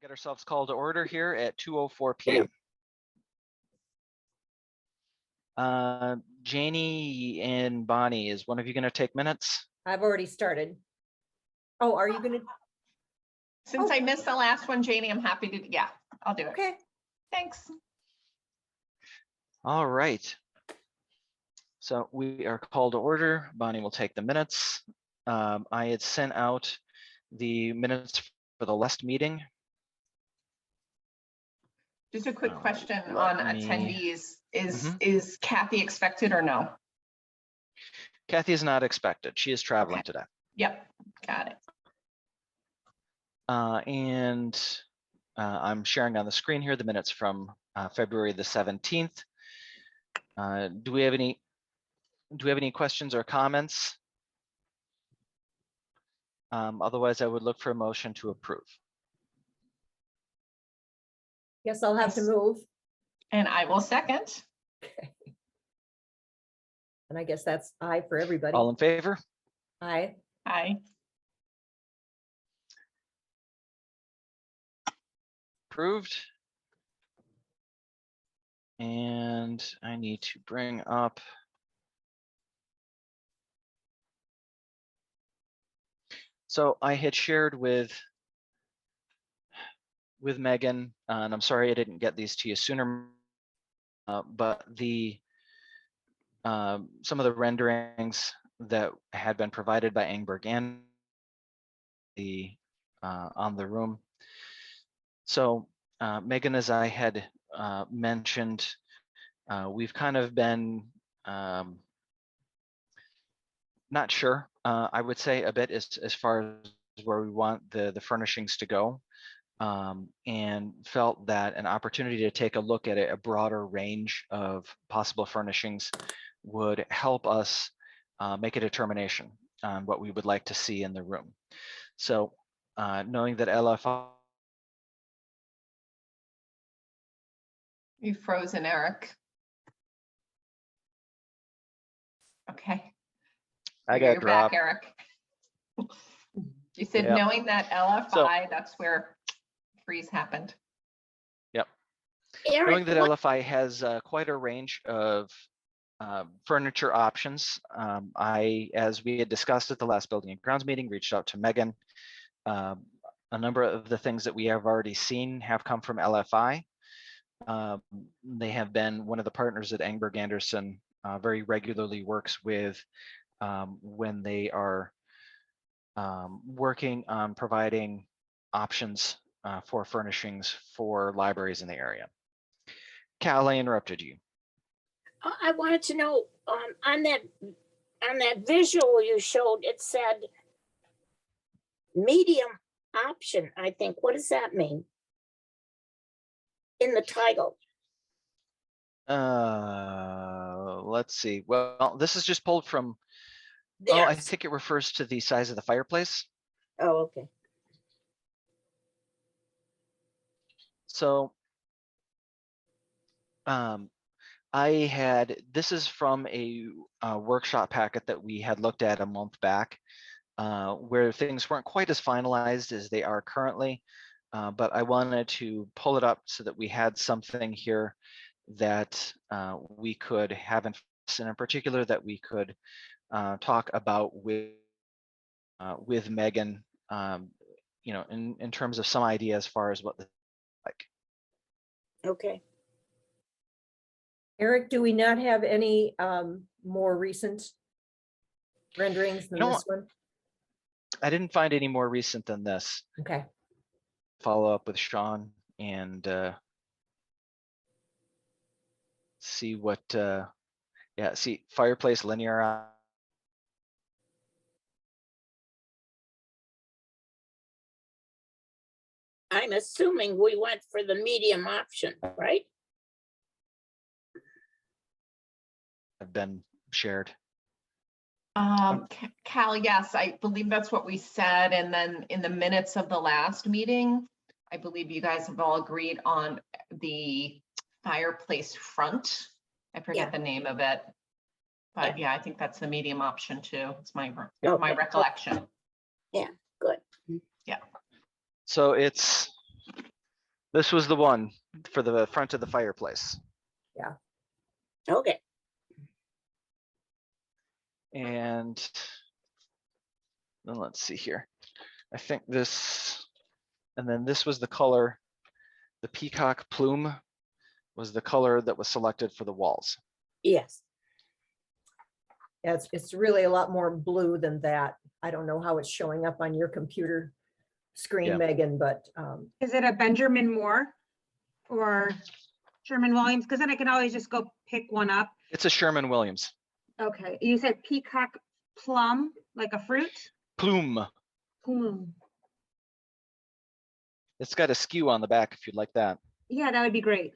Get ourselves called to order here at 2:04 p.m. Janie and Bonnie, is one of you going to take minutes? I've already started. Oh, are you gonna? Since I missed the last one, Janie, I'm happy to, yeah, I'll do it. Okay. Thanks. All right. So we are called to order. Bonnie will take the minutes. I had sent out the minutes for the last meeting. Just a quick question let on me- attendees. Is Kathy expected or no? Kathy is not expected. She is traveling today. Yep, got it. And I'm sharing on the screen here the minutes from February the 17th. Do we have any questions or comments? Otherwise, I would look for a motion to approve. Guess I'll have to move. And I will second. And I guess that's aye for everybody. All in favor? Aye. Aye. Approved. And I need to bring up so I had shared with Meghann, and I'm sorry I didn't get these to you sooner, but some of the renderings that had been provided by Engberg and on the room. So Meghann, as I had mentioned, we've kind of been not sure, I would say a bit as far as where we want the furnishings to go, and felt that an opportunity to take a look at a broader range of possible furnishings would help us make a determination on what we would like to see in the room. So knowing that LFI. You frozen, Eric. Okay. I got You're dropped. back, Eric. You said Yep. knowing that LFI, So- that's where freeze happened. Yep. Eric, Knowing that what- LFI has quite a range of furniture options, as we had discussed at the last Building and Grounds meeting, reached out to Meghann. A number of the things that we have already seen have come from LFI. They have been one of the partners that Engberg Anderson very regularly works with when they are working on providing options for furnishings for libraries in the area. Cal, I interrupted you. I wanted to know, on that visual you showed, it said medium option, I think. What does that mean? In the title. Let's see. Well, this is just pulled from, There. I think it refers to the size of the fireplace. Oh, okay. So this is from a workshop packet that we had looked at a month back, where things weren't quite as finalized as they are currently, but I wanted to pull it up so that we had something here that we could have in particular that we could talk about with Meghann, in terms of some idea as far as what this is like. Okay. Eric, do we not have any more recent renderings than this one? I didn't find any more recent than this. Okay. Follow up with Sean and see what, see fireplace linear. I'm assuming we went for the medium option, right? Have been shared. Cal, yes, I believe that's what we said. And then in the minutes of the last meeting, I believe you guys have all agreed on the fireplace front. I forget the name of it. But yeah, I think that's the medium option too. It's my recollection. Yeah, good. Yeah. So it's This was the one for the front of the fireplace. Okay, And then let's see here. I think this, and then this was the color, the peacock plume was the color that was selected for the walls. yes. Yeah, it's really a lot more blue than that. I don't know how it's showing up on your computer screen, Yeah. Megan, but Is it a Benjamin Moore or Sherman Williams? Because then I can always just go pick one up. It's a Sherman Williams. Okay, you said peacock plum, like a fruit? Plume. Plum. It's got a skew on the back if you'd like that. Yeah, that would be great.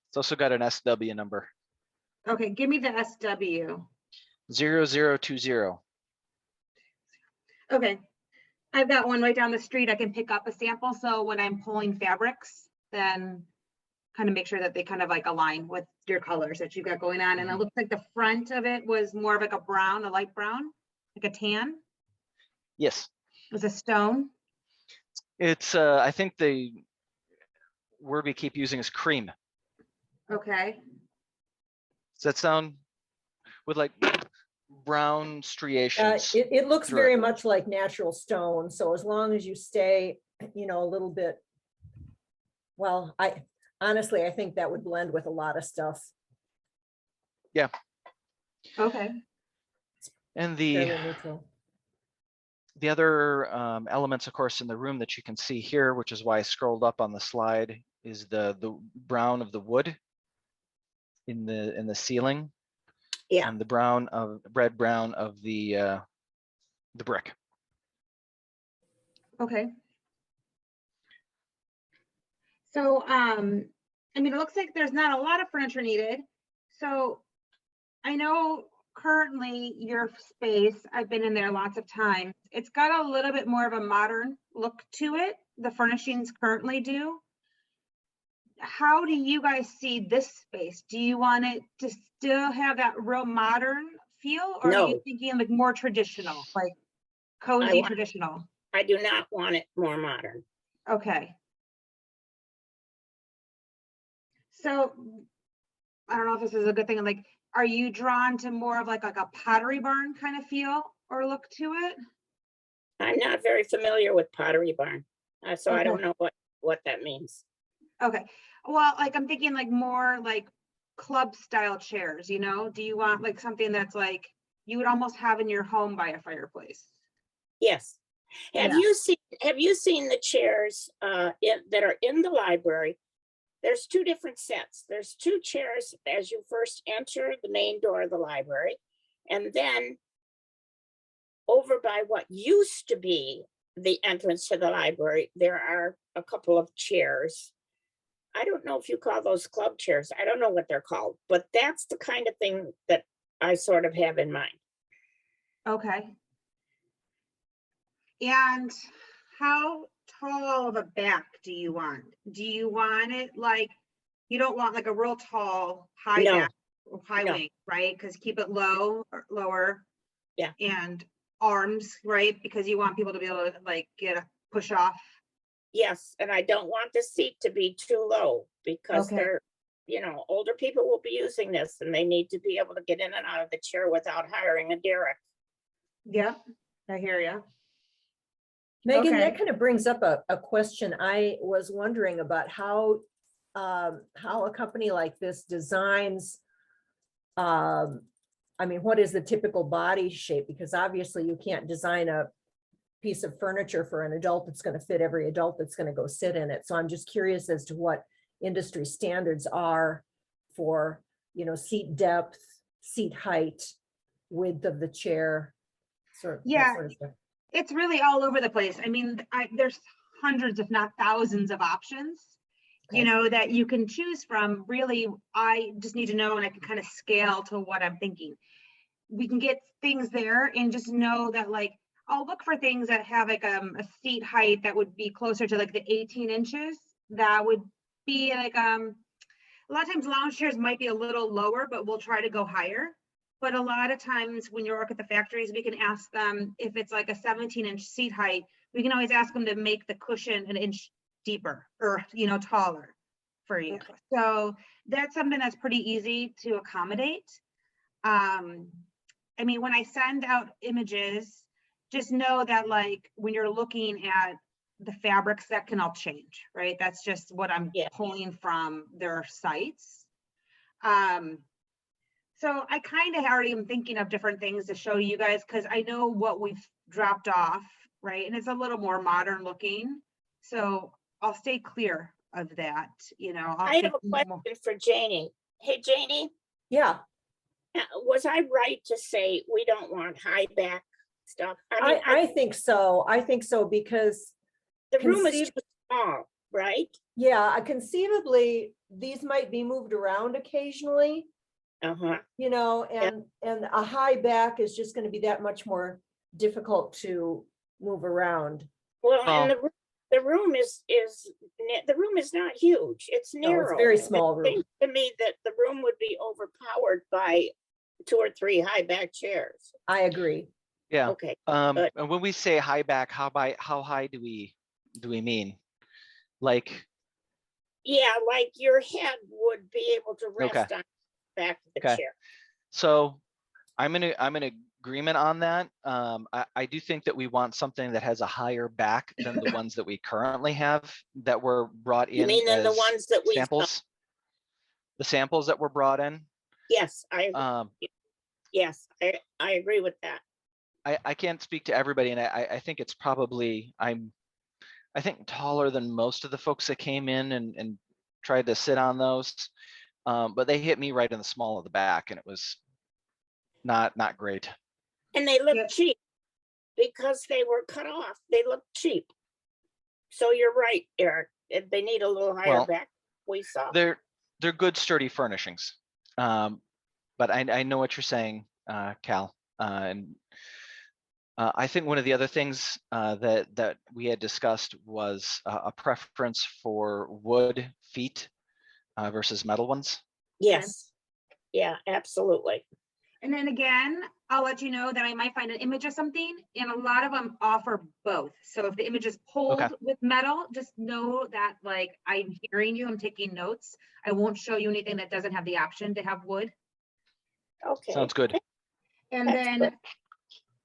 It's also got an SW number, Okay, give me the SW. 0020. Okay, I've got one right down the street. I can pick up a sample. So when I'm pulling fabrics, then kind of make sure that they kind of like align with your colors that you've got going on. And it looks like the front of it was more of like a brown, a light brown, like a tan. Yes, It was a stone. it's, I think the word we keep using is cream. Okay, Does that sound with like brown striations? it looks through it. very much like natural stone. So as long as you stay, you know, a little bit, well, I honestly, I think that would blend with a lot of stuff. okay. And Fairly neutral. the other elements, of course, in the room that you can see here, which is why I scrolled up on the slide, is the brown of the wood in the ceiling. Yeah. And the brown of red brown of the brick. Okay. So, I mean, it looks like there's not a lot of furniture needed. So I know currently your space, I've been in there lots of times. It's got a little bit more of a modern look to it. The furnishings currently do. How do you guys see this space? Do you want it to still have that real modern feel? Or are you No. thinking like more traditional, like cozy want- traditional? I do not want it more modern. Okay. So I don't know if this is a good thing. Like, are you drawn to more of like a Pottery Barn kind of feel or look to it? I'm not very familiar with Pottery Barn, so I don't Okay. know what that means. Okay. Well, like I'm thinking like more like club style chairs, you know? Do you want like something that's like you would almost have in your home by a fireplace? Yes. Have Yeah. you seen the chairs that are in the library? There's two different sets. There's two chairs as you first enter the main door of the library. And then over by what used to be the entrance to the library, there are a couple of chairs. I don't know if you call those club chairs. I don't know what they're called, but that's the kind of thing that I sort of have in mind. Okay. And how tall of a back do you want? Do you want it like, you don't want like a real tall, high No. back or high No. wing, right? Because keep it low or lower. Yeah. And arms, right? Because you want people to be able to like push off. Yes, and I don't want the seat to be too low because Okay. they're, older people will be using this and they need to be able to get in and out of the chair without hiring a derrick. Yeah, I hear you. Megan, Okay. that kind of brings up a question. I was wondering about how a company like this designs, I mean, what is the typical body shape? Because obviously you can't design a piece of furniture for an adult that's going to fit every adult that's going to go sit in it. So I'm just curious as to what industry standards are for, seat depth, seat height, width of the chair, that Yeah. sort of stuff. It's really all over the place. I mean, there's hundreds, if not thousands of options, Okay. that you can choose from. Really, I just need to know and I can kind of scale to what I'm thinking. We can get things there and just know that like, I'll look for things that have like a seat height that would be closer to like the 18 inches. That would be like, a lot of times lounge chairs might be a little lower, but we'll try to go higher. But a lot of times when you work at the factories, we can ask them if it's like a 17-inch seat height, we can always ask them to make the cushion an inch deeper or, taller for you. Okay. So that's something that's pretty easy to accommodate. I mean, when I send out images, just know that like when you're looking at the fabrics, that can all change, right? That's just what I'm Yeah. pulling from their sites. So I kind of already am thinking of different things to show you guys, because I know what we've dropped off, right? And it's a little more modern looking. So I'll stay clear of that, I have a question for Janie. Hey, Janie, Yeah, was I right to say we don't want high back stuff? I mean, I think so. I think so because, the room is conceive- too small, right? yeah, conceivably, these might be moved around occasionally, Uh-huh. and a high back is just gonna be that much more difficult to move around. Well, and Well- the room is the room is not huge. It's No, narrow. it's a very It small room. seems to me that the room would be overpowered by 2 or 3 high back chairs. I agree. Yeah. Okay. And when we say high back, how high do we mean? Like, Yeah, like your head would be able to Okay. rest on the back of the Okay. chair. so I'm in agreement on that. I do think that we want something that has a higher back than the ones that we currently have that were brought You in mean than the as ones that we saw? samples. The samples that were brought in. Yes, yes, I agree with that. I can't speak to everybody, and I think it's probably I think taller than most of the folks that came in and tried to sit on those. But they hit me right in the small of the back, and it was not great. And they look Yeah. cheap because they were cut off. They look cheap. So you're right, Eric. If they need a little higher Well, back, we saw. They're good sturdy furnishings. But I know what you're saying, Cal. And I think one of the other things that we had discussed was a preference for wood feet versus metal ones. Yes. Yeah, absolutely. And then again, I'll let you know that I might find an image of something, and a lot of them offer both. So if the image is pulled Okay. with metal, just know that like I'm hearing you, I'm taking notes. I won't show you anything that doesn't have the option to have wood. Okay. Sounds good. And That's then good.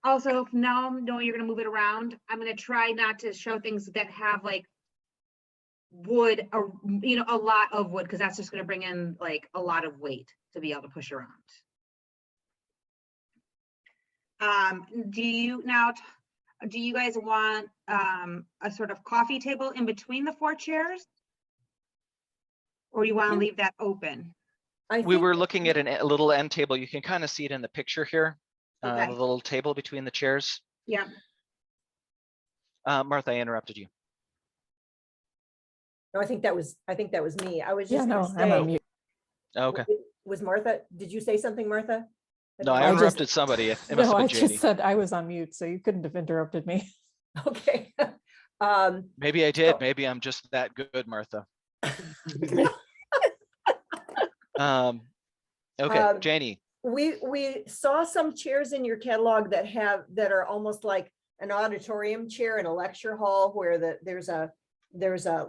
also, now knowing you're gonna move it around, I'm gonna try not to show things that have like wood, or a lot of wood, because that's just gonna bring in like a lot of weight to be able to push around. Do you guys want a sort of coffee table in between the 4 chairs? Or you want to leave that open? We were looking at a little end table. You can kind of see it in the picture here. Okay. The little table between the chairs. Yeah. Martha, I interrupted you. No, I think that was me. I was Yeah, just no, gonna I'm on say, mute. Okay. was Martha, did you say something, Martha? No, I I just- interrupted somebody. It must No, I have been Janie. just said I was on mute, so you couldn't have interrupted me. Okay. Maybe I did. So- Maybe I'm just that good, Martha. Okay, Janie. We saw some chairs in your catalog that are almost like an auditorium chair in a lecture hall, where there's a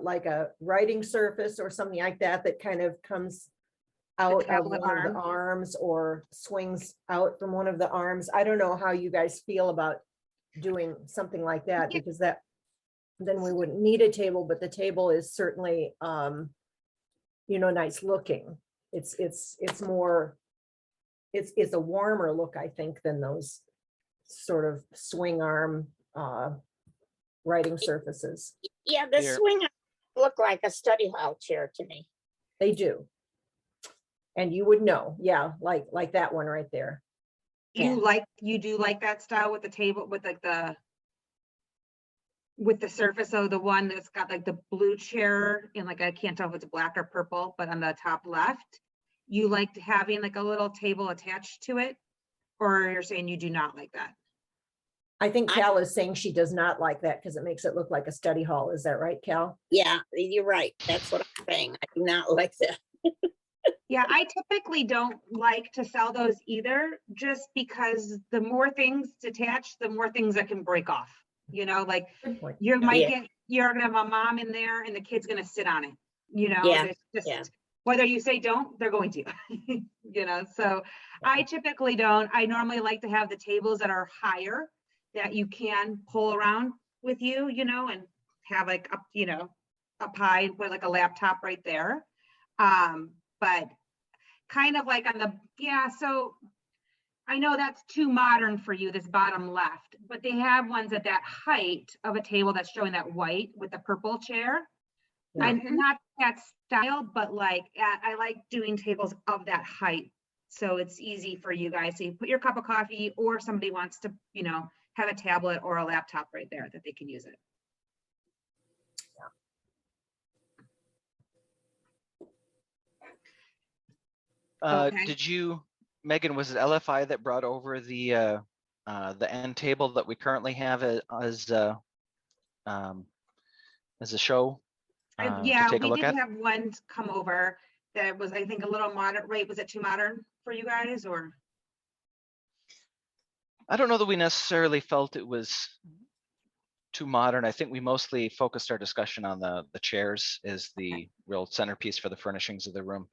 like a writing surface or something like that kind of comes out of tablet one of the arms or swings out from one of the arms. I don't know how you guys feel about doing something like that, Yeah. because then we wouldn't need a table, but the table is certainly nice looking. It's a warmer look, I think, than those sort of swing arm writing surfaces. Yeah, the Here. swing look like a study hall chair to me. They do. And you would know, yeah, like that one right there. You do like that style with the table, with like with the surface of the one that's got like the blue chair, and like I can't tell if it's black or purple, but on the top left, you liked having like a little table attached to it, or you're saying you do not like that? I think Cal is saying she does not like that because it makes it look like a study hall. Is that right, Cal? Yeah, you're right. That's what I'm saying. I do not like that. Yeah, I typically don't like to sell those either, just because the more things detached, the more things that can break off. Like Good point. you might Yeah. get you're gonna have a mom in there and the kid's gonna sit on it, you know, Yeah, there's just, yeah. whether you say don't, they're going to, you know, so I typically don't. I normally like to have the tables that are higher that you can pull around with you, you know, and have like up, you know, up high and put like a laptop right there. But kind of like on the, yeah, so I know that's too modern for you, this bottom left, but they have ones at that height of a table that's showing that white with the purple chair. Yeah. And not that style, but like, I like doing tables of that height. So it's easy for you guys to put your cup of coffee, or somebody wants to, you know, have a tablet or a laptop right there that they can use it. Okay. Did you, Megan, was it LFI that brought over the end table that we currently have as a show to Yeah, take a we look did at? have one come over that was, I think, a little modern, right? Was it too modern for you guys, or? I don't know that we necessarily felt it was too modern. I think we mostly focused our discussion on the chairs as the real centerpiece for the furnishings of the room.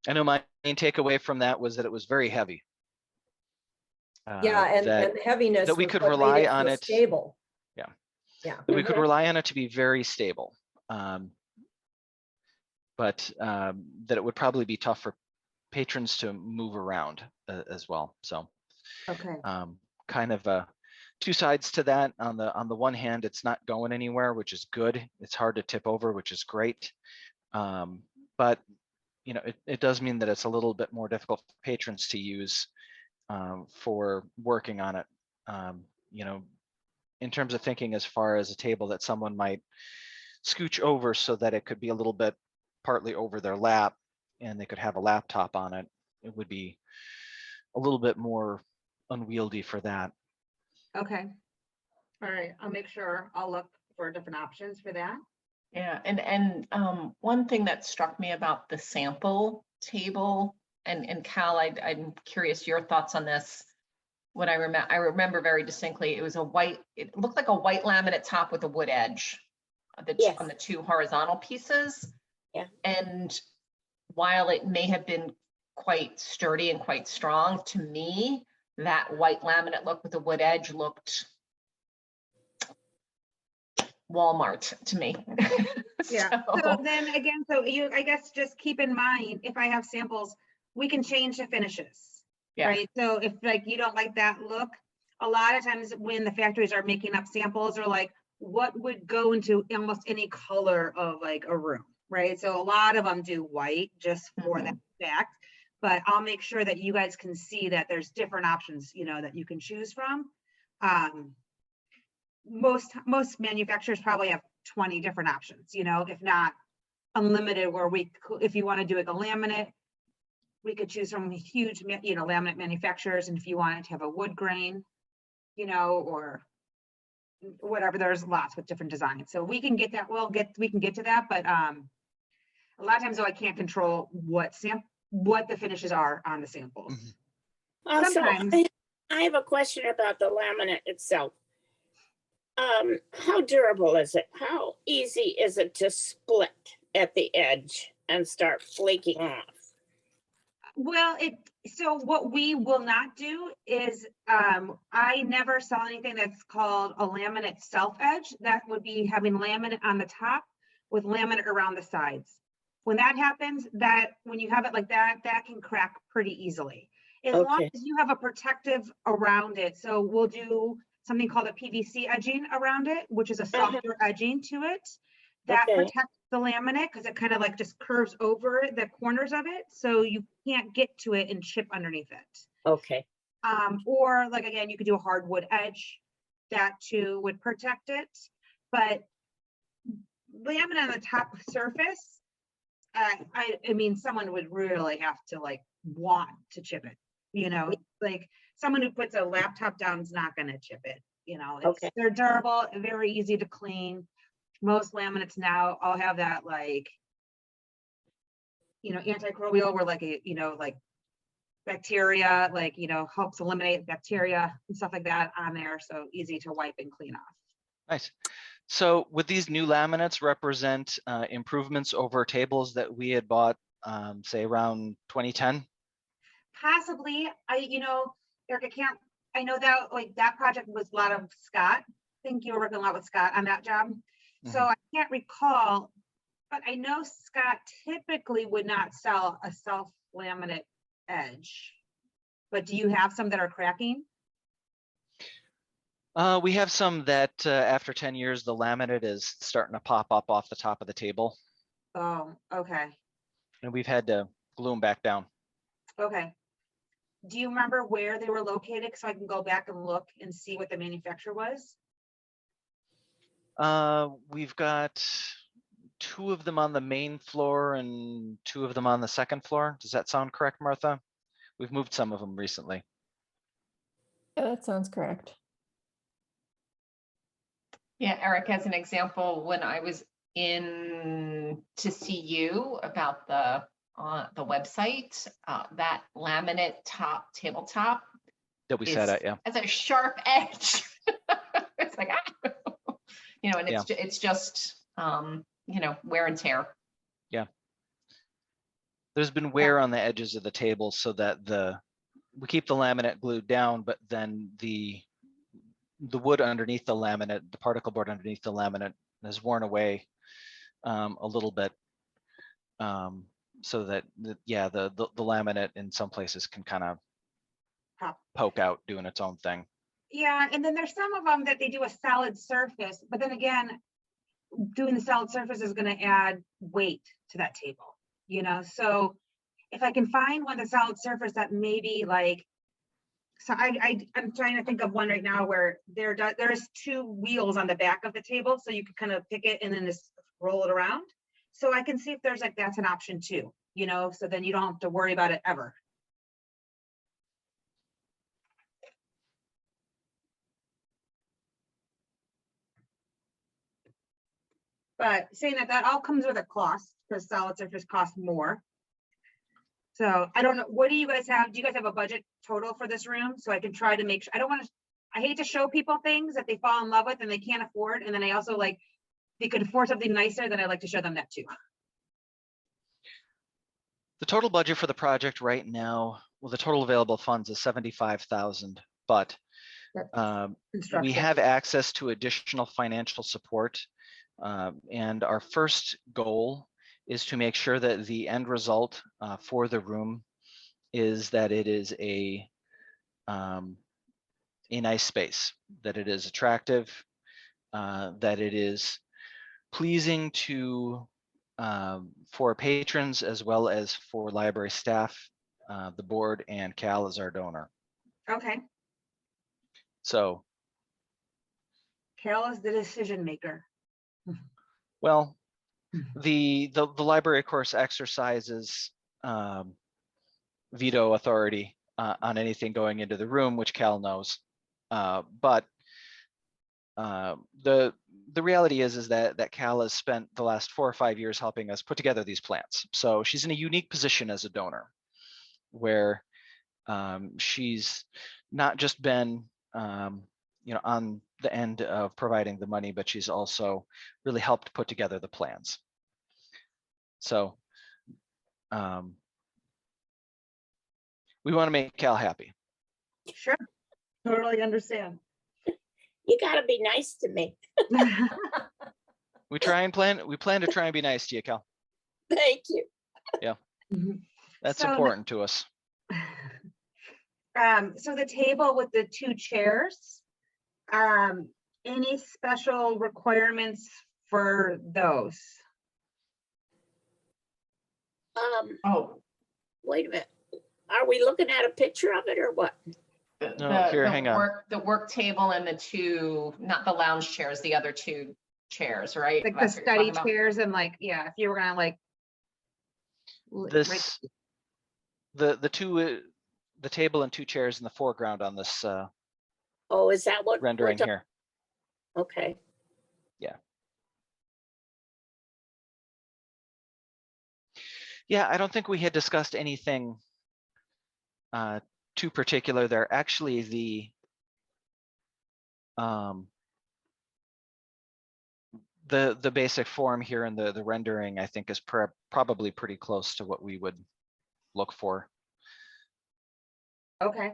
I know my main takeaway from that was that it was very heavy. Yeah, and that heaviness we was could what made rely it on so it. stable. Yeah. Yeah. That we could rely on it to be very stable. But that it would probably be tough for patrons to move around as well. So Okay. kind of two sides to that. On the one hand, it's not going anywhere, which is good. It's hard to tip over, which is great. But you know, it does mean that it's a little bit more difficult for patrons to use for working on it. You know, in terms of thinking as far as a table that someone might scooch over so that it could be a little bit partly over their lap and they could have a laptop on it, it would be a little bit more unwieldy for that. Okay. All right. I'll make sure I'll look for different options for that. Yeah, and one thing that struck me about the sample table, and Cal, I'm curious your thoughts on this. What I remember very distinctly, it was it looked like a white laminate top with a wood edge Yes. on the two horizontal pieces. Yeah. And while it may have been quite sturdy and quite strong, to me, that white laminate look with the wood edge looked Walmart to me. Yeah. So So, then again, so you, I guess, just keep in mind, if I have samples, we can change the finishes. yeah. Right. So if like you don't like that look, a lot of times when the factories are making up samples, are like, what would go into almost any color of like a room, right? So a lot of them do white just for that fact. But I'll make sure that you guys can see that there's different options, you know, that you can choose from. Most manufacturers probably have 20 different options, you know, if not unlimited, where if you want to do like a laminate, we could choose from huge, you know, laminate manufacturers. And if you wanted to have a wood grain, you know, or whatever, there's lots with different designs. So we can get that, we can get to that. But a lot of times though, I can't control what the finishes are on the samples. Also, Sometimes. I have a question about the laminate itself. How durable is it? How easy is it to split at the edge and start flaking off? Well, so what we will not do is, I never sell anything that's called a laminate self edge. That would be having laminate on the top with laminate around the sides. When that happens, when you have it like that, that can crack pretty easily. As long as you have a protective around it. So we'll do something called a PVC edging around it, which is a softer edging to it. That protects the laminate because it kind of like just curves over the corners of it. So you can't get to it and chip underneath it. Okay. Or like, again, you could do a hardwood edge. That too would protect it. But laminate on the top surface, I mean, someone would really have to like want to chip it. You know, like someone who puts a laptop down is not going to chip it. You know, they're durable, very easy to clean. Most laminates now all have that, like, you know, antimicrobial, where like a, you know, like bacteria, like, you know, helps eliminate bacteria and stuff like that on there. So easy to wipe and clean off. Nice. So would these new laminates represent improvements over tables that we had bought, say around 2010? Possibly, Eric, I know that like that project was a lot of Scott. I think you were working a lot with Scott on that job. So Mhm. I can't recall, but I know Scott typically would not sell a self laminate edge. But do you have some that are cracking? We have some that after 10 years, the laminate is starting to pop up off the top of the table, Oh, okay, and we've had to glue them back down. okay. Do you remember where they were located? So I can go back and look and see what the manufacturer was? We've got 2 of them on the main floor and 2 of them on the second floor. Does that sound correct, Martha? We've moved some of them recently. Yeah, that sounds correct. Yeah, Eric, as an example, when I was in to see you about the website, that laminate tabletop That we is said, yeah. has a sharp edge. It's like, and Yeah. it's just, wear and tear. There's been wear on the edges of the table so that we keep the laminate glued down, but then the wood underneath the laminate, the particle board underneath the laminate has worn away a little bit. So that, the laminate in some places can kind of poke out doing its own thing. Yeah, and then there's some of them that they do a solid surface, but then again, doing the solid surface is going to add weight to that table, so if I can find one the solid surface that maybe like, so I'm trying to think of one right now where there's 2 wheels on the back of the table, so you can kind of pick it and then just roll it around. So I can see if there's like, that's an option too, so then you don't have to worry about it ever. But saying that all comes with a cost, because solid surface costs more. So I don't know, what do you guys have? Do you guys have a budget total for this room? So I can try to make sure, I hate to show people things that they fall in love with and they can't afford. And then I also like, they could afford something nicer, then I like to show them that too. The total budget for the project right now, well, the total available funds is 75,000, but we have access to additional financial support. And our first goal is to make sure that the end result for the room is that it is a nice space, that it is attractive, that it is pleasing to for patrons as well as for library staff, the board, and Cal as our donor. Okay. So Cal is the decision maker. well, the library, of course, exercises veto authority on anything going into the room, which Cal knows. But the reality is that Cal has spent the last 4 or 5 years helping us put together these plans. So she's in a unique position as a donor, where she's not just been on the end of providing the money, but she's also really helped put together the plans. So we want to make Cal happy. Sure, totally understand. You gotta be nice to me. We plan to try and be nice to you, Cal. Thank you. That's So important to us. So the table with the 2 chairs, any special requirements for those? Oh, Wait a minute. Are we looking at a picture of it or what? No, here, hang on. The work table and the 2, not the lounge chairs, the other 2 chairs, right? Like the That's what you're study talking about? chairs and like, yeah, if you were gonna like. This the table and 2 chairs in the foreground on this Oh, is that what? we're rendering talking- here. Okay. Yeah, I don't think we had discussed anything too particular there. Actually, the basic form here in the rendering, I think, is probably pretty close to what we would look for. Okay.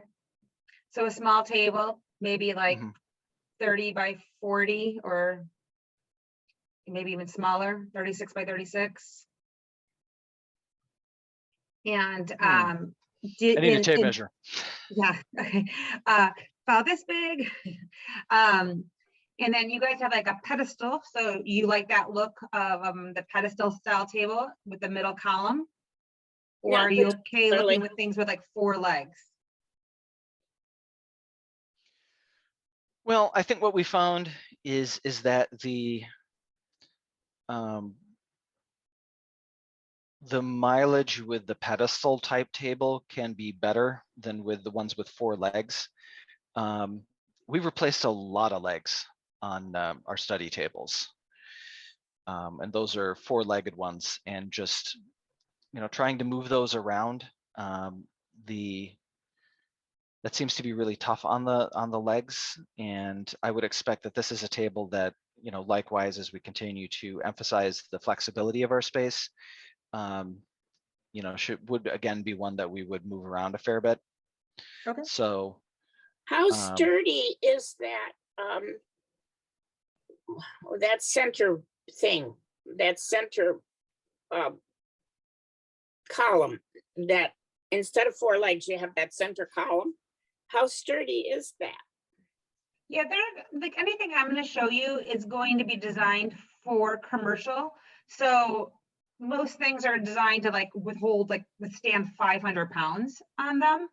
So a small table, maybe like Mhm. 30 by 40, or maybe even smaller, 36 by 36. And I need a tape measure. yeah, okay. About this big. And then you guys have like a pedestal, so you like that look of the pedestal style table with the middle column? Or Not are you okay particularly. looking with things with like 4 legs? Well, I think what we found is that the mileage with the pedestal type table can be better than with the ones with 4 legs. We replaced a lot of legs on our study tables. And those are 4-legged ones, and just, trying to move those around, that seems to be really tough on the legs. And I would expect that this is a table that, likewise, as we continue to emphasize the flexibility of our space, would again be one that we would move around a fair bit. Okay. So How sturdy is that, that center thing, that center column, that instead of 4 legs, you have that center column? How sturdy is that? Yeah, they're like anything I'm going to show you is going to be designed for commercial. So most things are designed to withstand 500 pounds on them.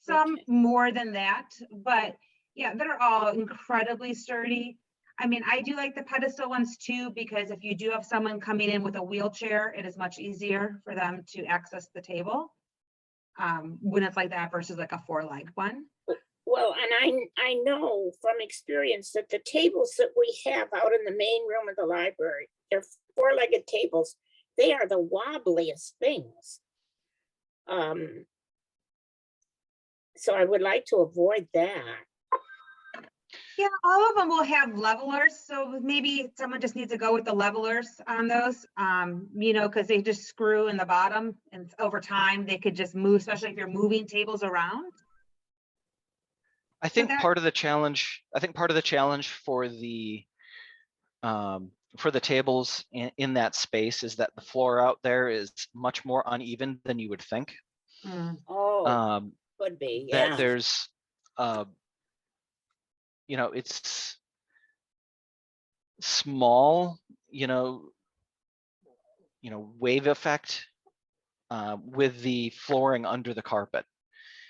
Some more than that, but yeah, they're all incredibly sturdy. I mean, I do like the pedestal ones too, because if you do have someone coming in with a wheelchair, it is much easier for them to access the table when it's like that versus like a 4-leg one. Well, and I know from experience that the tables that we have out in the main room of the library, they're 4-legged tables. They are the wobbliest things. So I would like to avoid that. Yeah, all of them will have levelers, so maybe someone just needs to go with the levelers on those, because they just screw in the bottom, and over time they could just move, especially if you're moving tables around. I think part of the challenge for the tables in that space is that the floor out there is much more uneven than you would think. Oh, could be, that yeah. there's it's small, wave effect with the flooring under the carpet.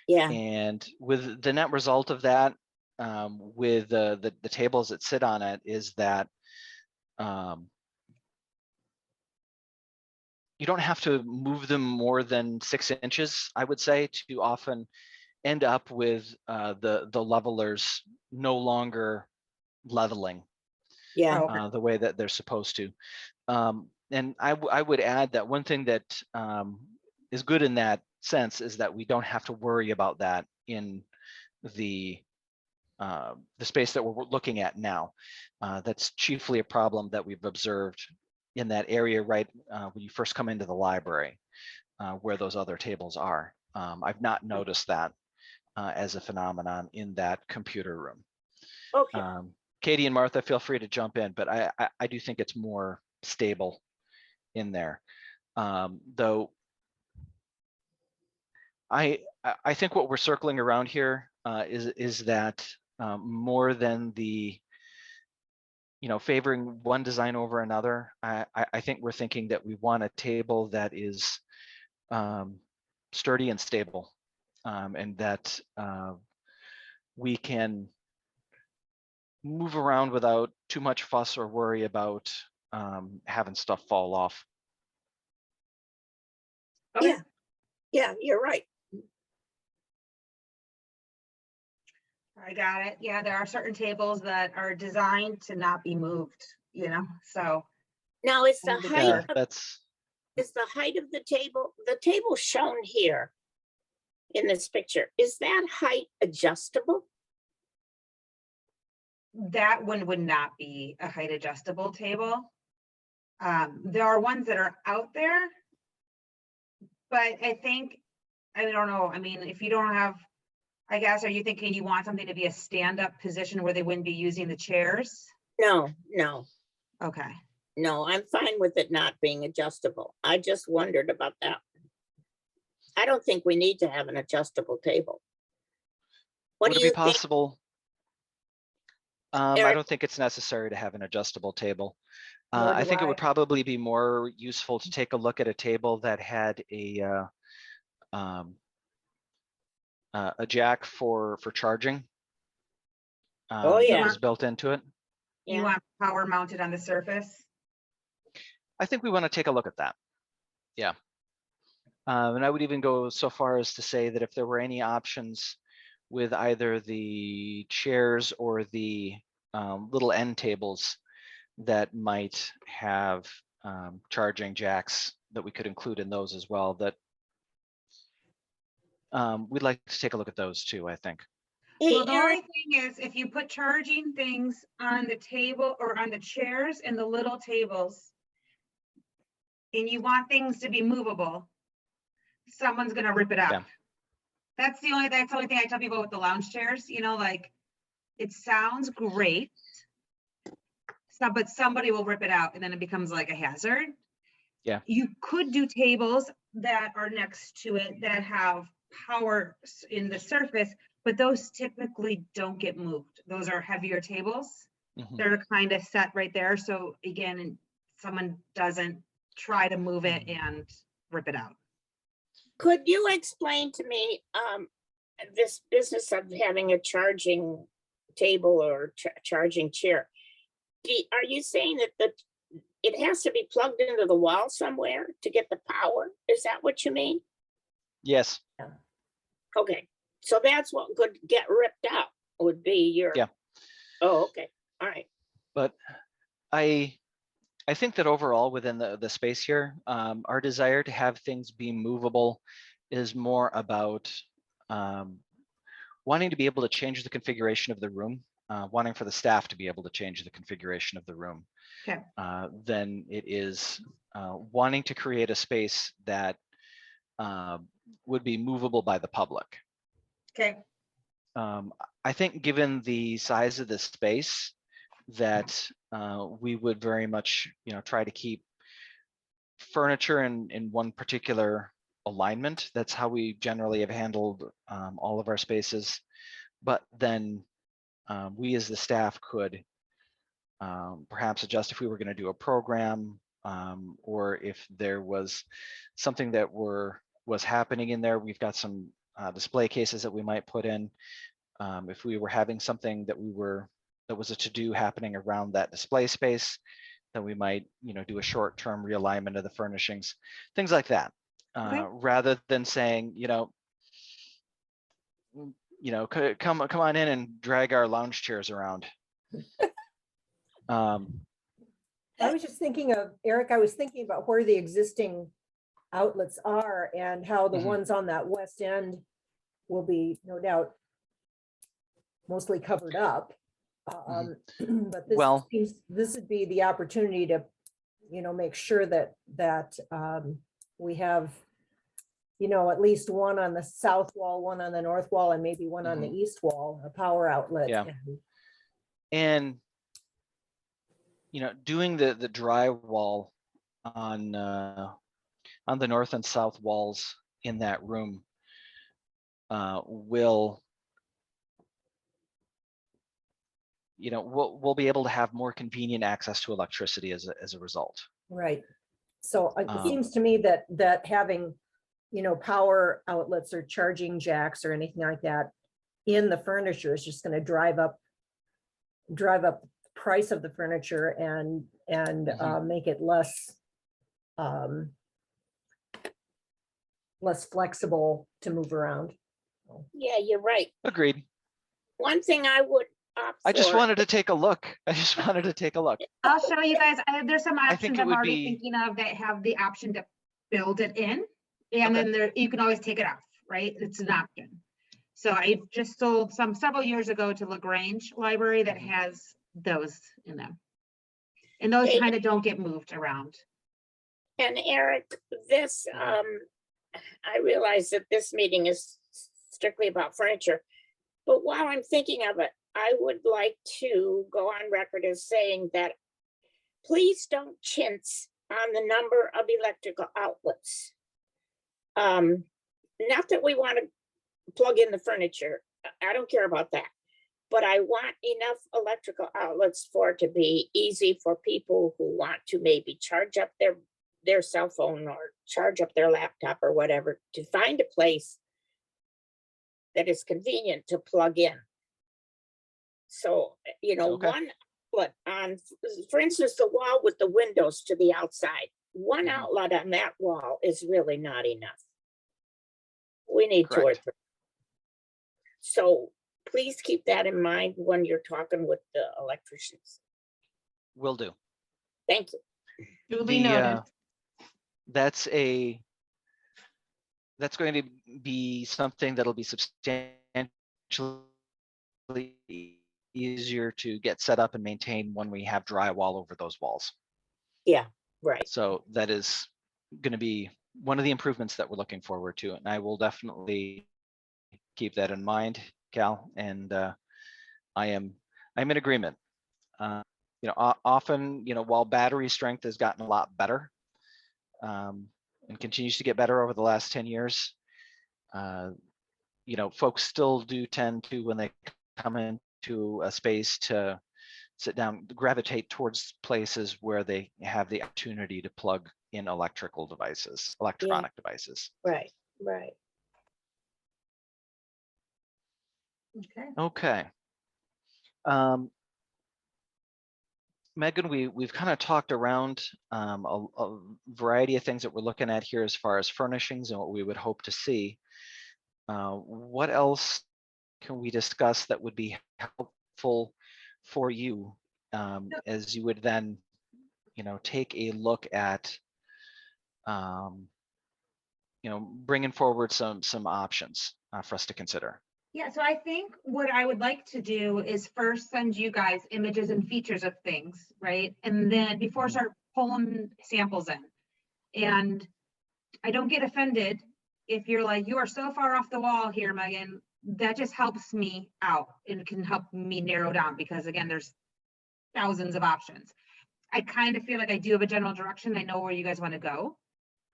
Yeah. And with the net result of that, with the tables that sit on it, is that you don't have to move them more than 6 inches, I would say, to often end up with the levelers no longer leveling the way that they're supposed to. And I would add that one thing that is good in that sense is that we don't have to worry about that in the space that we're looking at now. That's chiefly a problem that we've observed in that area right when you first come into the library, where those other tables are. I've not noticed that as a phenomenon in that computer room. Okay. Katie and Martha, feel free to jump in, but I do think it's more stable in there. Though I think what we're circling around here is that more than the favoring one design over another, I think we're thinking that we want a table that is sturdy and stable, and that we can move around without too much fuss or worry about having stuff fall off. Okay. Yeah, you're right. I got it. Yeah, there are certain tables that are designed to not be moved, so. Now is the height Is the height of the table shown here in this picture, is that height adjustable? that one would not be a height adjustable table. There are ones that are out there, but I think, I don't know, I mean, if you don't have, I guess, are you thinking you want something to be a stand-up position where they wouldn't be using the chairs? No, Okay. no, I'm fine with it not being adjustable. I just wondered about that. I don't think we need to have an adjustable table. What Would do it be you think? possible? I Eric? don't think it's necessary to have an adjustable table. Nor I do think it would I. probably be more useful to take a look at a table that had a jack for charging. Oh, That yeah. was built into it. You Yeah. want power mounted on the surface? I think we want to take a look at that. Yeah. And I would even go so far as to say that if there were any options with either the chairs or the little end tables that might have charging jacks, that we could include in those as well, that we'd like to take a look at those too, I think. Hey, Well, the Eric, only thing is, if you put charging things on the table or on the chairs and the little tables, and you want things to be movable, someone's gonna rip it out. Yeah. That's the only thing I tell people with the lounge chairs, you know, like, it sounds great. So, but somebody will rip it out and then it becomes like a hazard. Yeah. You could do tables that are next to it that have power in the surface, but those typically don't get moved. Those are heavier tables. Mhm. They're kind of set right there. So again, someone doesn't try to move it and rip it out. could you explain to me this business of having a charging table or charging chair? Are you saying that it has to be plugged into the wall somewhere to get the power? Is that what you mean? Yes. Okay, so that's what could get ripped out would be your. Yeah. Oh, okay, all right. But I think that overall within the space here, our desire to have things be movable is more about wanting to be able to change the configuration of the room, wanting for the staff to be able to change the configuration of the room. Okay. Then it is wanting to create a space that would be movable by the public. Okay. I think given the size of the space, that we would very much, try to keep furniture in one particular alignment. That's how we generally have handled all of our spaces. But then we as the staff could perhaps adjust if we were going to do a program, or if there was something that was happening in there. We've got some display cases that we might put in. If we were having something that was a to-do happening around that display space, then we might, do a short-term realignment of the furnishings, things like that. Okay. Rather than saying, come on in and drag our lounge chairs around. I was just thinking of, Eric, I was thinking about where the existing outlets are and how the Mhm. ones on that west end will be, no doubt, mostly covered up. But this Well- seems, this would be the opportunity to, make sure that we have, at least one on the south wall, one on the north wall, and maybe one on the east wall, a power outlet. Yeah. And And doing the drywall on the north and south walls in that room will, we'll be able to have more convenient access to electricity as a result. Right. So it seems to me that having, power outlets or charging jacks or anything like that in the furniture is just going to drive up the price of the furniture and make it less flexible to move around. Yeah, you're right. Agreed. One thing I would opt I just for- wanted to take a look. I'll show you guys. There's some I think options it I'm would already be- thinking of that have the option to build it in. And then you can always take it off, right? It's an option. So I just sold some several years ago to LaGrange Library that Mhm. has those in them. And those Hey. kind of don't get moved around. And Eric, this, I realize that this meeting is strictly about furniture, but while I'm thinking of it, I would like to go on record as saying that please don't chintz on the number of electrical outlets. Not that we want to plug in the furniture. I don't care about that. But I want enough electrical outlets for it to be easy for people who want to maybe charge up their cell phone or charge up their laptop or whatever, to find a place that is convenient to plug in. So, Okay. one outlet on, for instance, the wall with the windows to the outside, one Mhm. outlet on that wall is really not enough. We need two or Correct. three. So please keep that in mind when you're talking with the electricians. Will do. Thank you. Duly The, noted. that's going to be something that'll be substantially easier to get set up and maintain when we have drywall over those walls. Yeah, right. So that is going to be one of the improvements that we're looking forward to, and I will definitely keep that in mind, Cal. And I'm in agreement. Often, while battery strength has gotten a lot better and continues to get better over the last 10 years, folks still do tend to, when they come into a space to sit down, gravitate towards places where they have the opportunity to plug in electronic devices. Right, right. Okay. Okay. Meghann, we've kind of talked around a variety of things that we're looking at here as far as furnishings and what we would hope to see. What else can we discuss that would be helpful for you as you would then, take a look at, bringing forward some options for us to consider? Yeah, so I think what I would like to do is first send you guys images and features of things, right? And then before I start pulling samples in. And I don't get offended if you're like, you are so far off the wall here, Meghann. That just helps me out and can help me narrow down, because again, there's thousands of options. I kind of feel like I do have a general direction. I know where you guys want to go.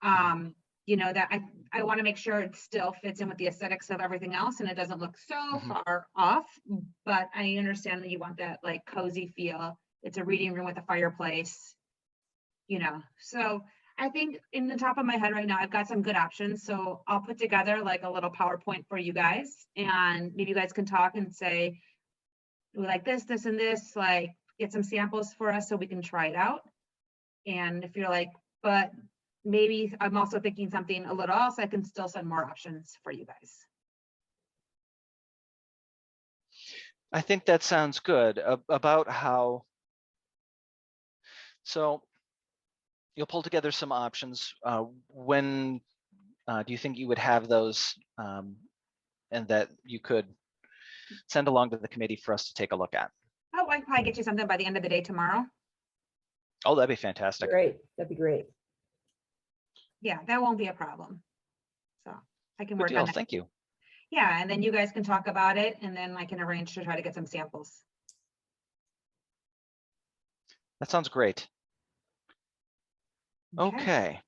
That I want to make sure it still fits in with the aesthetics of everything else and it doesn't look so far off, but I understand that you want that like cozy feel. It's a reading room with a fireplace, so I think in the top of my head right now, I've got some good options. So I'll put together like a little PowerPoint for you guys, and maybe you guys can talk and say, we like this, this, and this, like get some samples for us so we can try it out. And if you're like, but maybe I'm also thinking something a little else, I can still send more options for you guys. I think that sounds good. About how, so you'll pull together some options. When do you think you would have those and that you could send along to the committee for us to take a look at? Oh, I can probably get you something by the end of the day tomorrow. Oh, that'd be fantastic. Great, that'd be great. Yeah, that won't be a problem. So I can Good work deal. on that. Thank you. Yeah, and then you guys can talk about it, and then I can arrange to try to get some samples. That sounds great. Okay.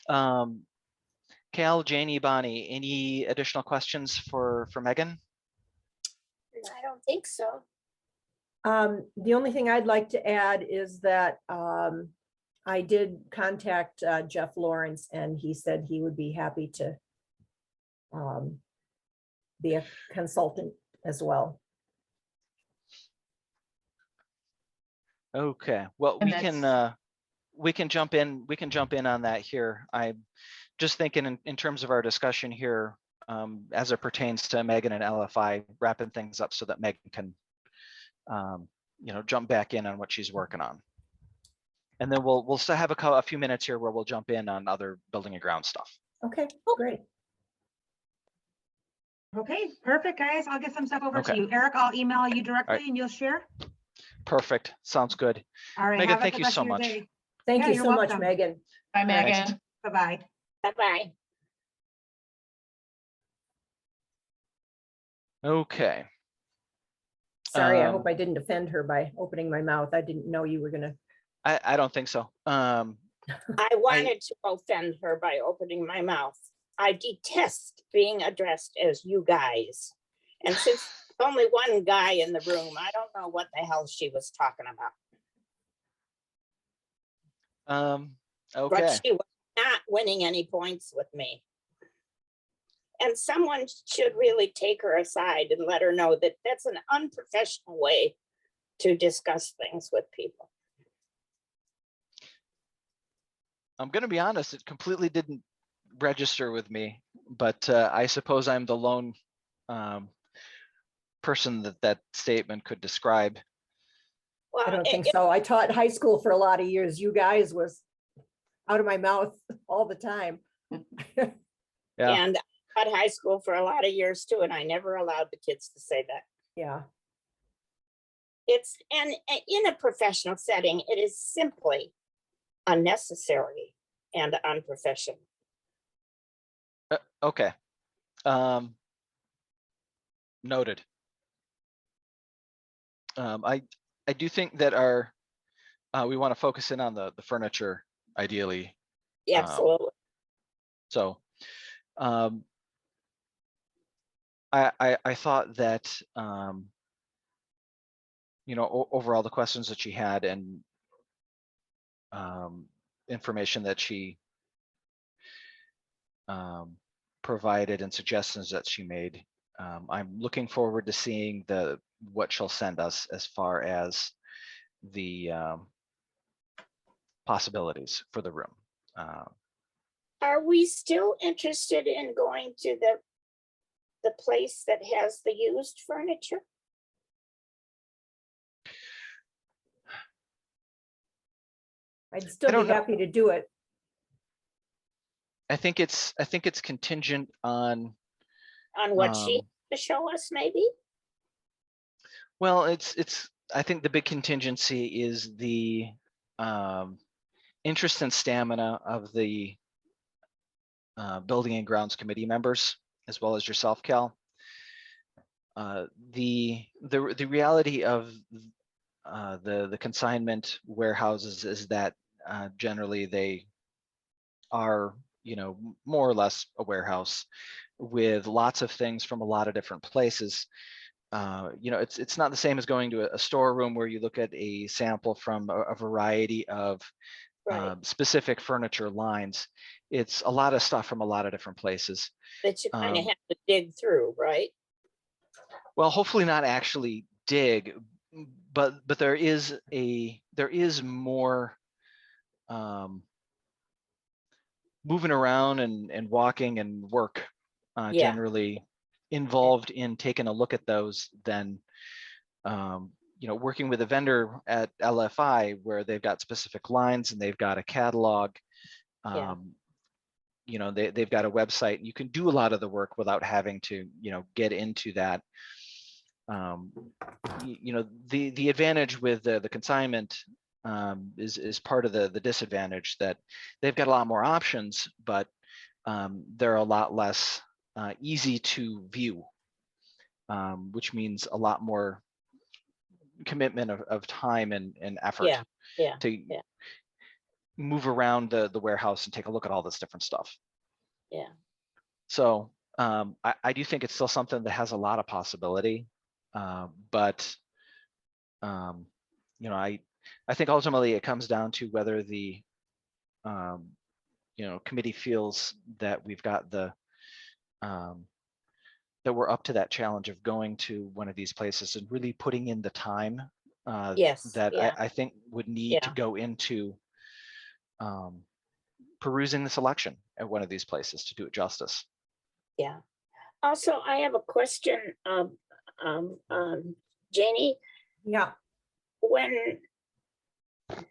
Cal, Janie, Bonnie, any additional questions for Meghann? I don't think so. The only thing I'd like to add is that I did contact Jeff Lawrence, and he said he would be happy to be a consultant as well. Okay. Well, And we can jump in. We can jump in on that here. I'm just thinking in terms of our discussion here, as it pertains to Meghann and LFI, wrapping things up so that Meghann can, jump back in on what she's working on. And then we'll still have a few minutes here where we'll jump in on other building and ground stuff. Okay, great. Okay, perfect, guys. I'll get some stuff over to Okay. you. Eric, I'll email you directly and you'll share. Perfect. Sounds good. All right. Meghann, have a thank good you rest so of your much. day. Thank Yeah, you you're so much, welcome. Megan. Bye, Thanks. Megan. Bye-bye. Bye-bye. Okay. Sorry, I hope Um, I didn't offend her by opening my mouth. I didn't know you were gonna. I don't think so. I wanted to offend her by opening my mouth. I detest being addressed as you guys. And since there's only one guy in the room, I don't know what the hell she was talking about. Okay. But she was not winning any points with me. And someone should really take her aside and let her know that that's an unprofessional way to discuss things with people. I'm going to be honest, it completely didn't register with me, but I suppose I'm the lone person that statement could describe. Well, I don't think so. I taught high school for a lot of years. You guys was out of my mouth all the time. Yeah. And I taught high school for a lot of years too, and I never allowed the kids to say that. Yeah. It's, and in a professional setting, it is simply unnecessary and unprofessional. Okay. Noted. I do think that our we want to focus in on the furniture ideally. Absolutely. So I thought that you know, overall the questions that she had and information that she provided and suggestions that she made, I'm looking forward to seeing what she'll send us as far as the possibilities for the room. Are we still interested in going to the place that has the used furniture? I'd still don't be know. happy to do it. I think it's contingent on What she to show us, maybe? well, I think the big contingency is the interest and stamina of the Building and Grounds Committee members, as well as yourself, Cal. The reality of the consignment warehouses is that generally they are, you know, more or less a warehouse with lots of things from a lot of different places. You know, it's not the same as going to a storeroom where you look at a sample from a variety of specific furniture lines. It's a lot of stuff from a lot of different places. That you kind of have to dig through, right? Well, hopefully not actually dig, but there is more moving around and walking and work generally involved in taking a look at those than you know, working with a vendor at LFI where they've got specific lines and they've got a catalog. You know, they've got a website. You can do a lot of the work without having to, you know, get into that. You know, the advantage with the consignment is part of the disadvantage that they've got a lot more options, but they're a lot less easy to view, which means a lot more commitment of time and effort to move around the warehouse and take a look at all this different stuff. So I do think it's still something that has a lot of possibility, but you know, I think ultimately it comes down to whether the you know, committee feels that we've got the that we're up to that challenge of going to one of these places and really putting in the time that I think would need to go into perusing the selection at one of these places to do it justice. Also, I have a question, Janie.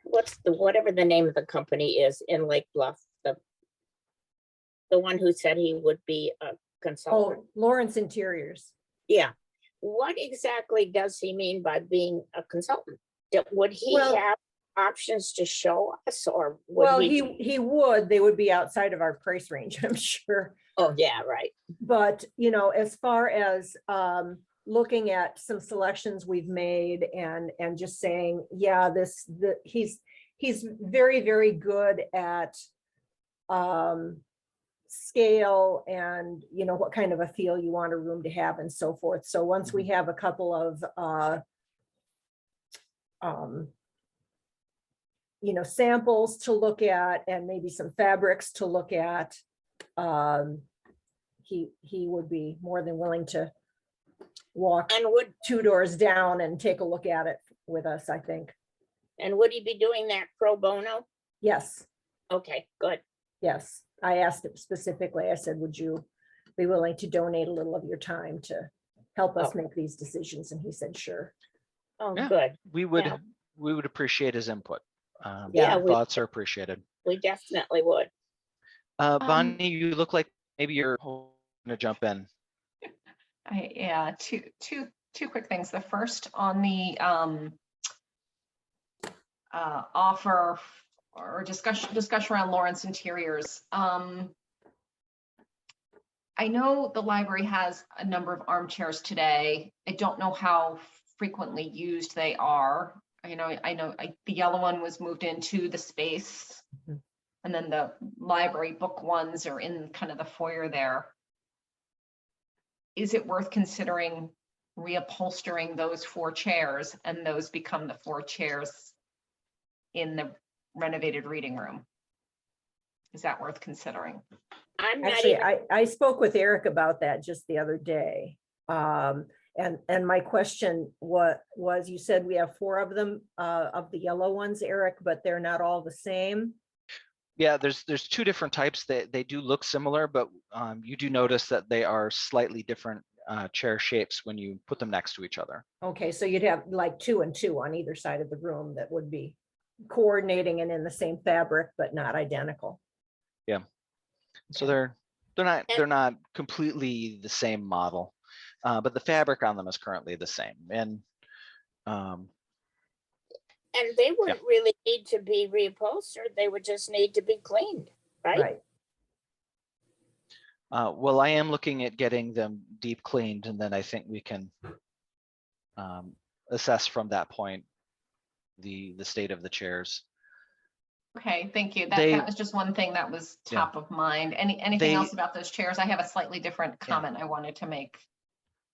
Whatever the name of the company is in Lake Bluff, the one who said he would be consultant? Oh, Lawrence Interiors. Yeah. What exactly does he mean by being a consultant? Would he Well- have options to show us, or would Well, he? he would, they would be outside of our price range, I'm sure. Oh, yeah, right. But, you know, as far as looking at some selections we've made and just saying, yeah, he's very, very good at scale and, you know, what kind of a feel you want a room to have and so forth. So once we have a couple of you know, samples to look at and maybe some fabrics to look at, he would be more than willing to walk And would 2 doors down and take a look at it with us, I think. he be doing that pro bono? Yes, Okay, good. yes. I asked him specifically, I said, would you be willing to donate a little of your time to help us Oh. make these decisions? And he said, sure. Oh, Yeah. good. We would Yeah. appreciate his input. Yeah, we- Thoughts are appreciated. We definitely would. Bonnie, you look like maybe you're gonna jump in. Yeah, two quick things. The first on the offer or discussion around Lawrence Interiors. I know the library has a number of armchairs today. I don't know how frequently used they are. I know the yellow one was moved into the space, Mhm. and then the library book ones are in kind of the foyer there. Is it worth considering reupholstering those 4 chairs and those become the 4 chairs in the renovated reading room? Is that worth considering? I'm not Actually, even, I spoke with Eric about that just the other day. And my question was, you said we have 4 of them, of the yellow ones, Eric, but they're not all the same. Yeah, there's 2 different types. They do look similar, but you do notice that they are slightly different chair shapes when you put them next to each other. Okay, so you'd have like 2 and 2 on either side of the room that would be coordinating and in the same fabric, but not identical. So Okay. they're not completely the same model, but the fabric on them is currently the same. And and they wouldn't really need to be reupholstered. They would just need to be cleaned, right? Right. well, I am looking at getting them deep cleaned, and then I think we can assess from that point the state of the chairs. Okay, thank you. They- That was just one thing that was Yeah. top of mind. Anything They- else about those chairs? I have a slightly different Yeah. comment I wanted to make.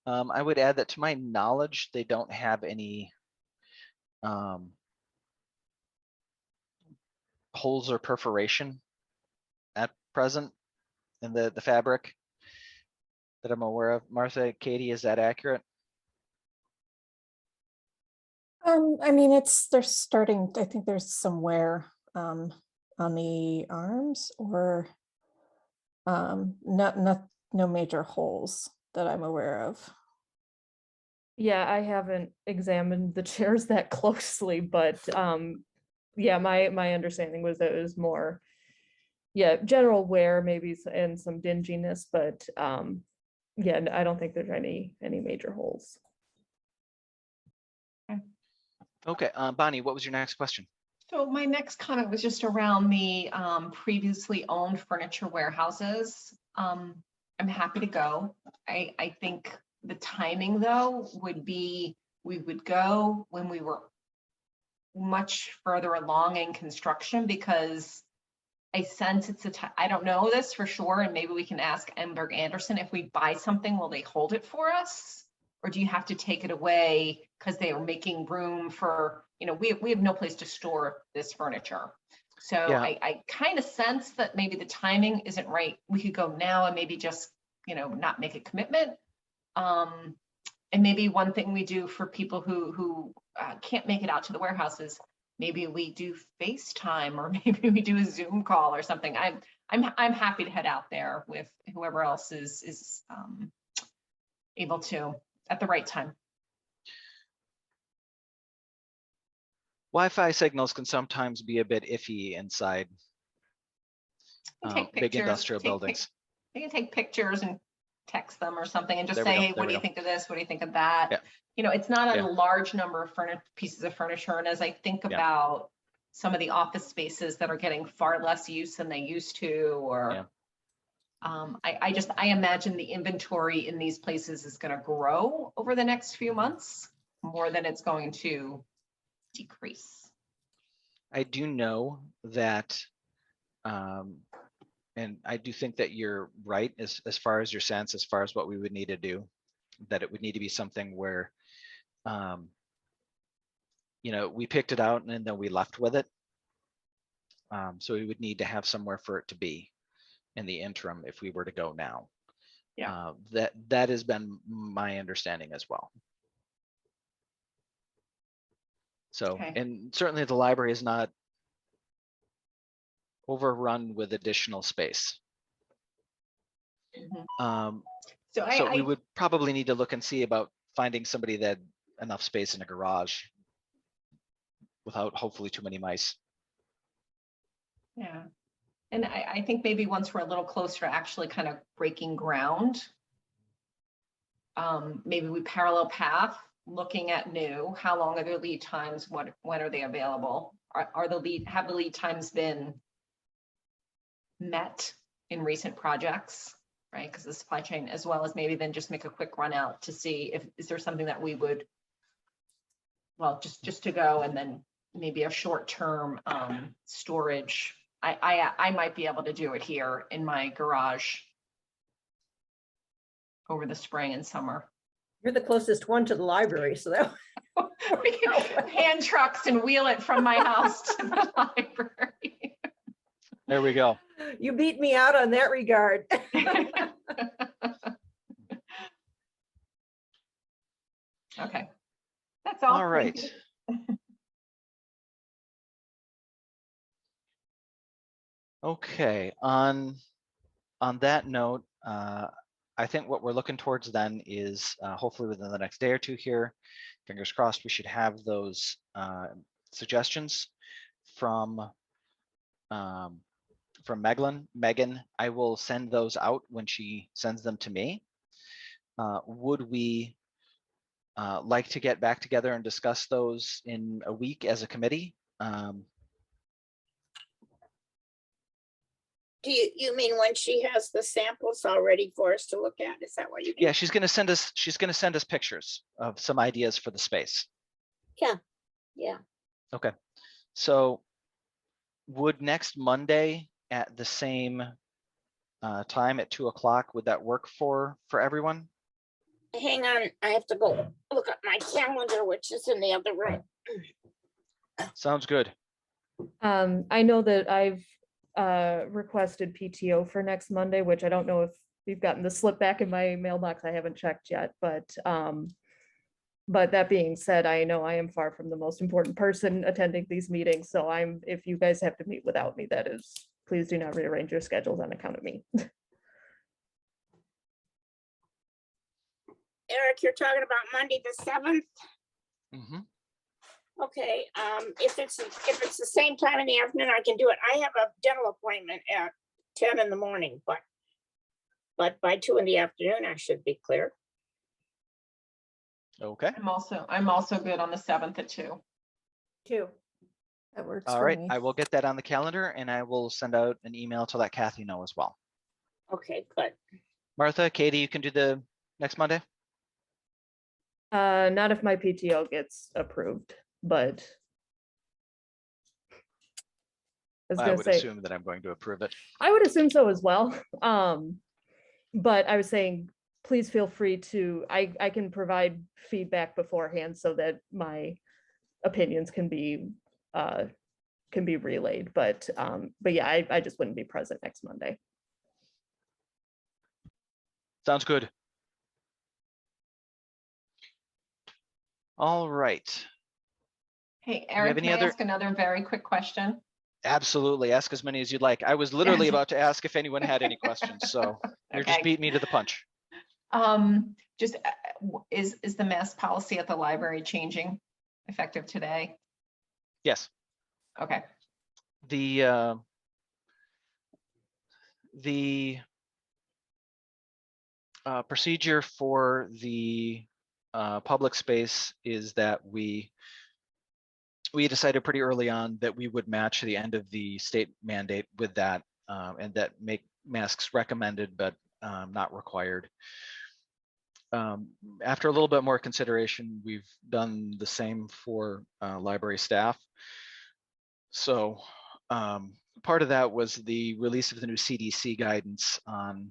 I would add that to my knowledge, they don't have any holes or perforation at present in the fabric that I'm aware of. Martha, Katie, is that accurate? I mean, they're starting, I think there's some wear on the arms or no major holes that I'm aware of. Yeah, I haven't examined the chairs that closely, but yeah, my understanding was that it was more, yeah, general wear maybe and some dinginess, but yeah, I don't think there's any major holes. Okay, Bonnie, what was your next question? So my next comment was just around the previously owned furniture warehouses. I'm happy to go. I think the timing though would be, we would go when we were much further along in construction, because I sense it's I don't know this for sure, and maybe we can ask Emberg Anderson, if we buy something, will they hold it for us? Or do you have to take it away because they are making room for, we have no place to store this furniture. So Yeah. I kind of sense that maybe the timing isn't right. We could go now and maybe just, not make a commitment. And maybe one thing we do for people who can't make it out to the warehouses, maybe we do FaceTime, or maybe we do a Zoom call or something. I'm happy to head out there with whoever else is able to at the right time. Wi-Fi signals can sometimes be a bit iffy inside You can take big pictures, industrial buildings. You can take pictures and text them or something and just There we say, go, hey, there what we do you go. think of this? What do you think of that? Yeah. You know, it's not a Yeah. large number of pieces of furniture. And as I think Yeah. about some of the office spaces that are getting far less use than they used to, or Yeah. I imagine the inventory in these places is going to grow over the next few months more than it's going to decrease. I do know that, and I do think that you're right as far as your sense, as far as what we would need to do, that it would need to be something where, you know, we picked it out and then we left with it. So we would need to have somewhere for it to be in the interim if we were to go now. Yeah. That has been my understanding as well. So, Okay. and certainly the library is not overrun with additional space. Mhm. So So we would probably need to look and see about finding somebody that had enough space in a garage without hopefully too many mice. yeah. And I think maybe once we're a little closer to actually kind of breaking ground, maybe we parallel path, looking at new, how long are their lead times? When are they available? Have the lead times been met in recent projects, right? Because the supply chain, as well as maybe then just make a quick run out to see is there something that we would, well, just to go, and then maybe a short-term storage. I might be able to do it here in my garage over the spring and summer. You're the closest one to the library, so that. We can hand trucks and wheel it from my house to the library. There we go. You beat me out on that regard. Okay, that's all. All Thank right. you. Okay, on that note, I think what we're looking towards then is hopefully within the next day or two here, fingers crossed, we should have those suggestions from Meghann. I will send those out when she sends them to me. Would we like to get back together and discuss those in a week as a committee? Do you mean when she has the samples already for us to look at? Is that what you mean? Yeah, she's going to send us pictures of some ideas for the space. Yeah. Okay, so would next Monday at the same time at 2 o'clock, would that work for everyone? Hang on, I have to go look at my calendar, which is in the other room. Sounds good. I know that I've requested PTO for next Monday, which I don't know if you've gotten the slip back in my mailbox. I haven't checked yet, but that being said, I know I am far from the most important person attending these meetings. So if you guys have to meet without me, that is, please do not rearrange your schedules on account of me. Eric, you're talking about Monday the 7th? Mm-hmm. Okay, if it's the same time in the afternoon, I can do it. I have a dental appointment at 10 in the morning, but by 2 in the afternoon, I should be clear. Okay. I'm also good on the 7th at 2. Too. That works All for right. me. I will get that on the calendar and I will send out an email to let Kathy know as well. Okay, good. Martha, Katie, you can do the next Monday? Not if my PTO gets approved, but I would assume that I'm going to approve it. I would assume so as well. But I was saying, please feel free to, I can provide feedback beforehand so that my opinions can be relayed. But yeah, I just wouldn't be present next Monday. Sounds good. All right. Hey, Eric, any can I other- ask another very quick question? Absolutely. Ask as many as you'd like. I was literally about to ask if anyone had any questions. So you're just Okay. beating me to the punch. Just is the mask policy at the library changing effective today? Yes. Okay. The procedure for the public space is that we decided pretty early on that we would match the end of the state mandate with that, and that make masks recommended but not required. After a little bit more consideration, we've done the same for library staff. So part of that was the release of the new CDC guidance on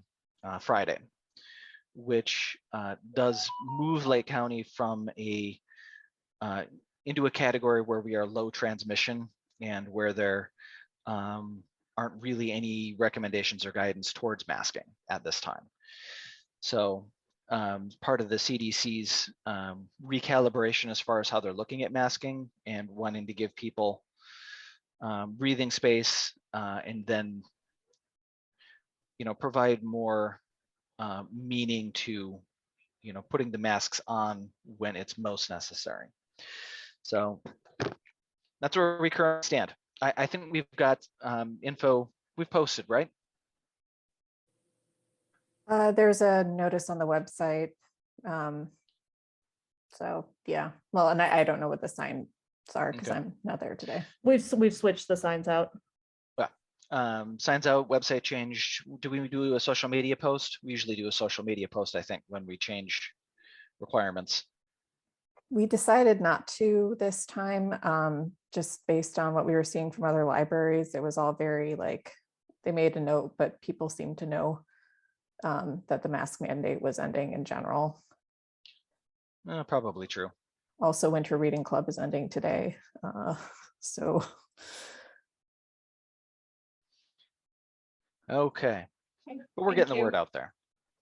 Friday, which does move Lake County from into a category where we are low transmission and where there aren't really any recommendations or guidance towards masking at this time. So part of the CDC's recalibration as far as how they're looking at masking and wanting to give people breathing space, and then provide more meaning to putting the masks on when it's most necessary. So that's where we currently stand. I think we've got info we've posted, right? There's a notice on the website. So yeah, well, and I don't know what the signs are because Okay. I'm not there today. We've switched the signs out. Signs out, website change. Do we do a social media post? We usually do a social media post, I think, when we change requirements. We decided not to this time, just based on what we were seeing from other libraries. It was all very they made a note, but people seemed to know that the mask mandate was ending in general. Probably true. Also, Winter Reading Club is ending today. So Okay, but we're getting the word out there.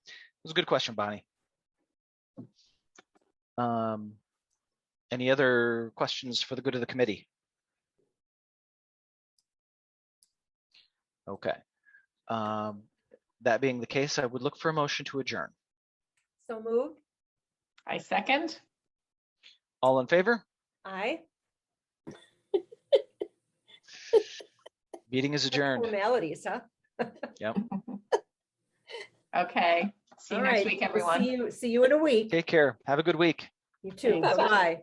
It was a good question, Bonnie. Any other questions for the good of the committee? Okay. That being the case, I would look for a motion to adjourn. So moved. I second. All in favor? Aye. Meeting is adjourned. Formalities, huh? Yep. Okay. See you All next right. week, We'll everyone. See you in a week. Take care. Have a good week. You too. Thanks. Bye-bye.